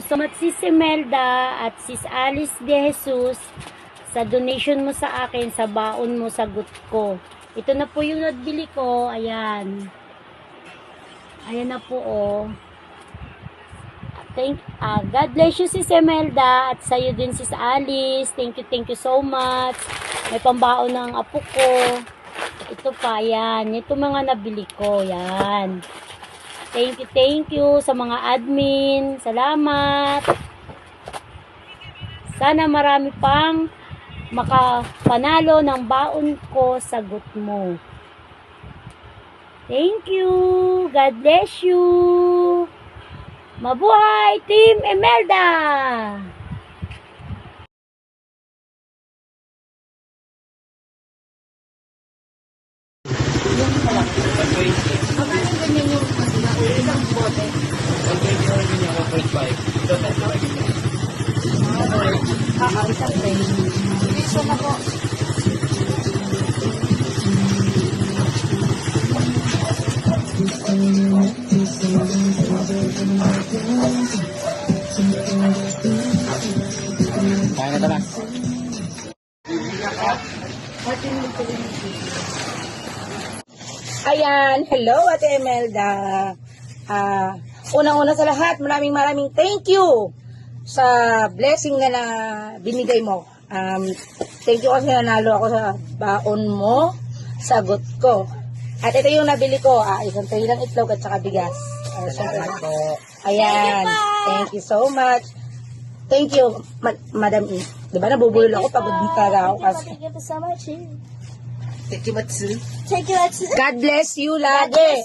so much, Sis Imelda at Sis Alice de Jesus, sa donation mo sa akin, sa baon mo, sagot ko. Ito na po yung nabili ko. Ayan. Ayan na po, oh. God bless you, Sis Imelda, at sa'yo din, Sis Alice. Thank you so much. May pambaon ng apo ko. Ito pa, yan. Ito mga nabili ko, yan. Thank you sa mga admin. Salamat. Sana marami pang makapanalo ng baon ko, sagot mo. Thank you. God bless you. Mabuhay, Team Imelda! Kaya na lang. Ayan, hello Ate Imelda. Unang-una sa lahat, maraming thank you sa blessing na binigay mo. Thank you kasi nanalo ako sa baon mo, sagot ko. At ito yung nabili ko, isang tray ng itlog at saka bigas. Ayan, thank you so much. Thank you, Madam E. Diba nabubulol ako, pagod talaga ako kasi. Thank you so much. Thank you, Matsu. Thank you, Matsu. God bless you lagi.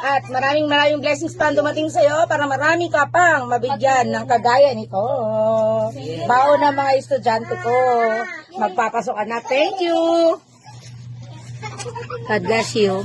At maraming blessings pa ang dumating sa'yo para marami ka pang mabigyan ng kagaya nito. Baon ng mga estudyante ko. Magpapasok ka na. Thank you. God bless you.